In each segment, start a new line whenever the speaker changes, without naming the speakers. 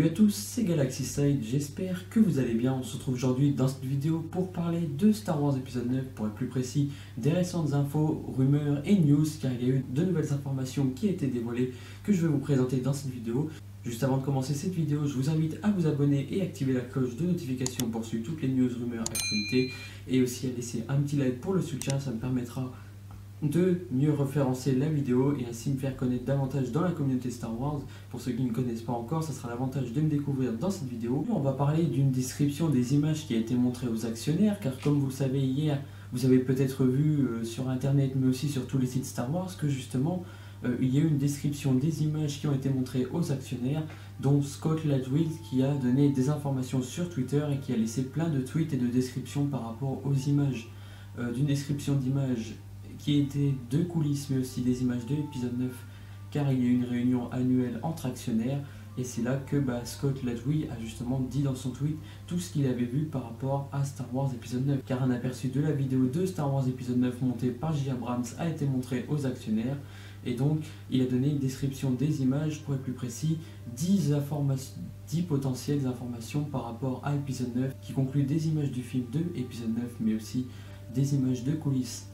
Salut à tous, c'est Galaxy Side, j'espère que vous allez bien. On se retrouve aujourd'hui dans cette vidéo pour parler de Star Wars épisode 9, pour être plus précis, des récentes infos, rumeurs et news, car il y a eu de nouvelles informations qui ont été dévoilées que je vais vous présenter dans cette vidéo. Juste avant de commencer cette vidéo, je vous invite à vous abonner et activer la cloche de notification pour suivre toutes les news, rumeurs, actualités, et aussi à laisser un petit like pour le soutien, ça me permettra de mieux référencer la vidéo et ainsi me faire connaître davantage dans la communauté Star Wars. Pour ceux qui ne connaissent pas encore, ça sera l'avantage de me découvrir dans cette vidéo. On va parler d'une description des images qui a été montrée aux actionnaires, car comme vous le savez, hier vous avez peut-être vu sur internet mais aussi sur tous les sites Star Wars que justement il y a eu une description des images qui ont été montrées aux actionnaires, dont Scott Ladwell qui a donné des informations sur Twitter et qui a laissé plein de tweets et de descriptions par rapport aux images, d'une description d'images qui étaient de coulisses mais aussi des images de l'épisode 9, car il y a eu une réunion annuelle entre actionnaires et c'est là que Scott Ladwell a justement dit dans son tweet tout ce qu'il avait vu par rapport à Star Wars épisode 9, car un aperçu de la vidéo de Star Wars épisode 9 montée par J. Abrams a été montré aux actionnaires et donc il a donné une description des images, pour être plus précis 10 potentielles informations par rapport à épisode 9 qui concluent des images du film de épisode 9 mais aussi des images de coulisses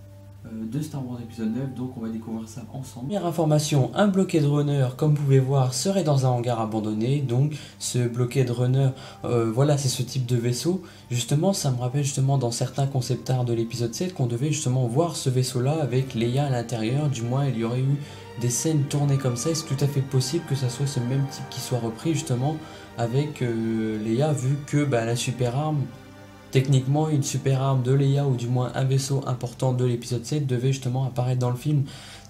de Star Wars épisode 9, donc on va découvrir ça ensemble. Première information, un Blockade Runner, comme vous pouvez voir, serait dans un hangar abandonné. Donc ce Blockade Runner, voilà, c'est ce type de vaisseau. Justement, ça me rappelle justement dans certains concept art de l'épisode 7 qu'on devait justement voir ce vaisseau-là avec Leia à l'intérieur. Du moins, il y aurait eu des scènes tournées comme ça et c'est tout à fait possible que ça soit ce même type qui soit repris justement avec Leia, vu que la super arme, techniquement, une super arme de Leia, ou du moins un vaisseau important de l'épisode 7, devait justement apparaître dans le film.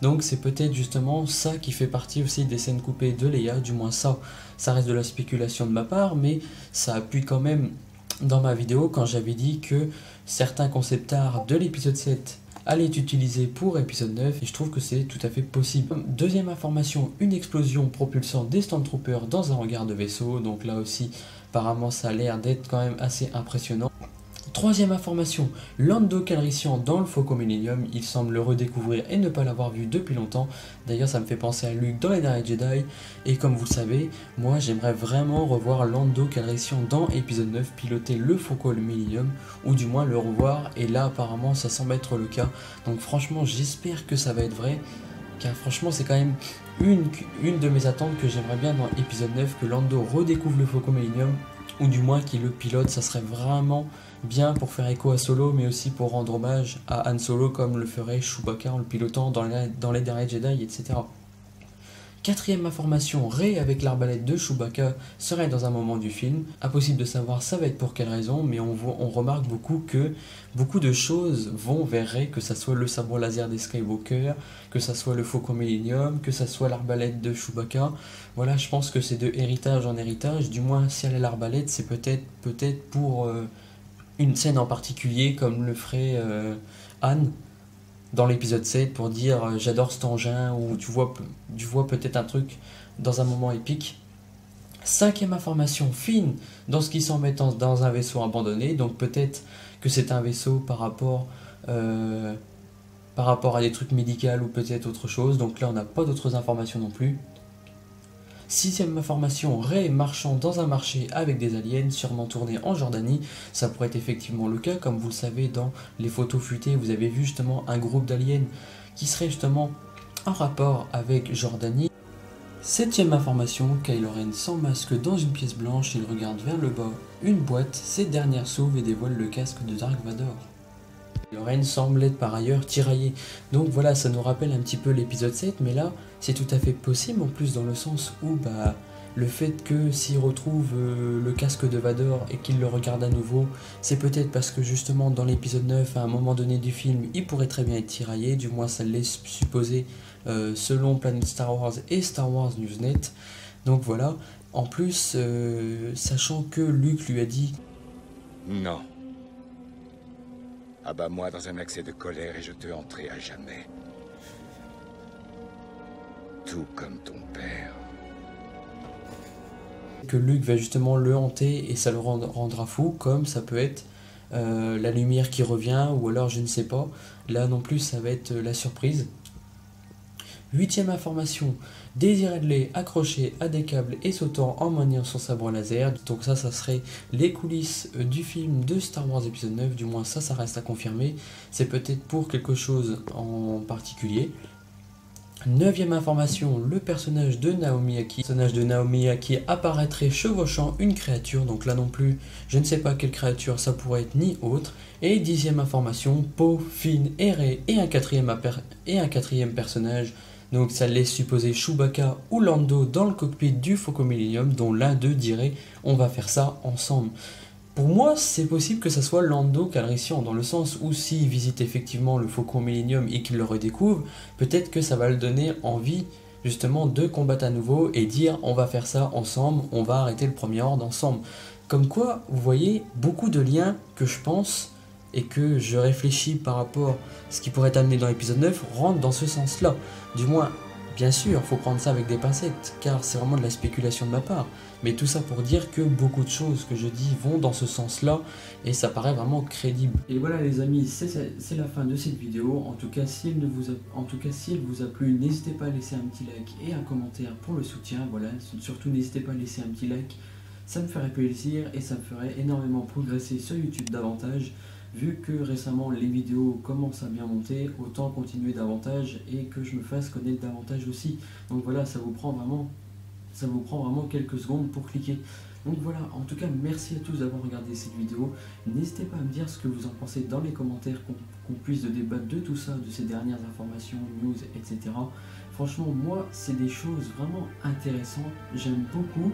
Donc c'est peut-être justement ça qui fait partie aussi des scènes coupées de Leia, du moins ça reste de la spéculation de ma part, mais ça appuie quand même dans ma vidéo quand j'avais dit que certains concept art de l'épisode 7 allaient être utilisés pour épisode 9, et je trouve que c'est tout à fait possible. Deuxième information, une explosion propulsant des Stormtroopers dans un hangar de vaisseau, donc là aussi apparemment ça a l'air d'être quand même assez impressionnant. Troisième information, Lando Calrissian dans le Faucon Millennium, il semble le redécouvrir et ne pas l'avoir vu depuis longtemps. D'ailleurs ça me fait penser à Luke dans les derniers Jedi, et comme vous le savez, moi j'aimerais vraiment revoir Lando Calrissian dans épisode 9 piloter le Faucon Millennium, ou du moins le revoir, et là apparemment ça semble être le cas. Donc franchement j'espère que ça va être vrai, car franchement c'est quand même une de mes attentes que j'aimerais bien dans épisode 9, que Lando redécouvre le Faucon Millennium, ou du moins qu'il le pilote. Ça serait vraiment bien pour faire écho à Solo, mais aussi pour rendre hommage à Han Solo comme le ferait Chewbacca en le pilotant dans les derniers Jedi, etc. Quatrième information, Rey avec l'arbalète de Chewbacca serait dans un moment du film. Impossible de savoir ça va être pour quelle raison, mais on remarque beaucoup que beaucoup de choses vont vers Rey, que ça soit le sabre laser des Skywalker, que ça soit le Faucon Millennium, que ça soit l'arbalète de Chewbacca. Voilà, je pense que c'est de héritage en héritage, du moins si elle a l'arbalète, c'est peut-être pour une scène en particulier, comme le ferait Han dans l'épisode 7 pour dire j'adore cet engin, ou tu vois peut-être un truc dans un moment épique. Cinquième information, Finn dans ce qui semble être dans un vaisseau abandonné, donc peut-être que c'est un vaisseau par rapport à des trucs médicaux ou peut-être autre chose, donc là on n'a pas d'autres informations non plus. Sixième information, Rey marchant dans un marché avec des aliens, sûrement tournés en Jordanie. Ça pourrait être effectivement le cas, comme vous le savez dans les photos fuitées, vous avez vu justement un groupe d'aliens qui serait justement en rapport avec Jordanie. Septième information, Kylo Ren sans masque dans une pièce blanche, il regarde vers le bas une boîte, cette dernière s'ouvre et dévoile le casque de Dark Vador. Kylo Ren semble être par ailleurs tiraillé, donc voilà, ça nous rappelle un petit peu l'épisode 7, mais là c'est tout à fait possible en plus, dans le sens où le fait que s'il retrouve le casque de Vador et qu'il le regarde à nouveau, c'est peut-être parce que justement dans l'épisode 9, à un moment donné du film, il pourrait très bien être tiraillé, du moins ça le laisse supposer selon Planet Star Wars et Star Wars Newsnet. Donc voilà, en plus, sachant que Luke lui a dit «
Non. Abats-moi dans un accès de colère et je te hanterai à jamais. Tout comme ton père. »
que Luke va justement le hanter et ça le rendra fou, comme ça peut être la lumière qui revient, ou alors je ne sais pas. Là non plus ça va être la surprise. 8e information, Daisy Ridley accrochée à des câbles et sautant en maniant son sabre laser. Donc ça serait les coulisses du film de Star Wars épisode 9, du moins ça reste à confirmer. C'est peut-être pour quelque chose en particulier. 9e information, le personnage de Naomi Ackie apparaîtrait chevauchant une créature, donc là non plus, je ne sais pas quelle créature ça pourrait être ni autre. Et 10e information, Poe, Finn et Rey et un quatrième personnage, donc ça laisse supposer Chewbacca ou Lando dans le cockpit du Faucon Millenium, dont l'un d'eux dirait on va faire ça ensemble. Pour moi, c'est possible que ça soit Lando Calrissian, dans le sens où s'il visite effectivement le Faucon Millenium et qu'il le redécouvre, peut-être que ça va le donner envie justement de combattre à nouveau et dire on va faire ça ensemble, on va arrêter le Premier Ordre ensemble. Comme quoi, vous voyez, beaucoup de liens que je pense et que je réfléchis par rapport à ce qui pourrait être amené dans l'épisode 9 rentrent dans ce sens-là. Du moins, bien sûr, il faut prendre ça avec des pincettes, car c'est vraiment de la spéculation de ma part. Mais tout ça pour dire que beaucoup de choses que je dis vont dans ce sens-là, et ça paraît vraiment crédible. Et voilà les amis, c'est la fin de cette vidéo. En tout cas, si elle vous a plu, n'hésitez pas à laisser un petit like et un commentaire pour le soutien. Voilà, surtout n'hésitez pas à laisser un petit like, ça me ferait plaisir et ça me ferait énormément progresser sur YouTube davantage. Vu que récemment les vidéos commencent à bien monter, autant continuer davantage et que je me fasse connaître davantage aussi. Donc voilà, ça vous prend vraiment quelques secondes pour cliquer. Donc voilà, en tout cas merci à tous d'avoir regardé cette vidéo. N'hésitez pas à me dire ce que vous en pensez dans les commentaires, qu'on puisse débattre de tout ça, de ces dernières informations, news, etc. Franchement, moi c'est des choses vraiment intéressantes, j'aime beaucoup.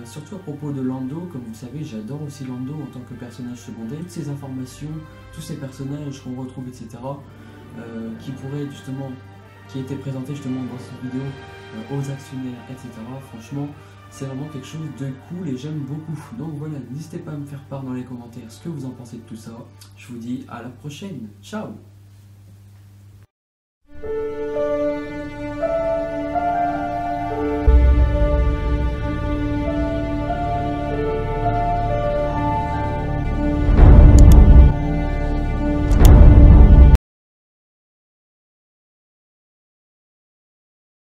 Surtout à propos de Lando, comme vous le savez, j'adore aussi Lando en tant que personnage secondaire. Toutes ces informations, tous ces personnages qu'on retrouve, etc., qui étaient présentés justement dans cette vidéo aux actionnaires, etc. Franchement, c'est vraiment quelque chose de cool et j'aime beaucoup. Donc voilà, n'hésitez pas à me faire part dans les commentaires ce que vous en pensez de tout ça. Je vous dis à la prochaine. Ciao!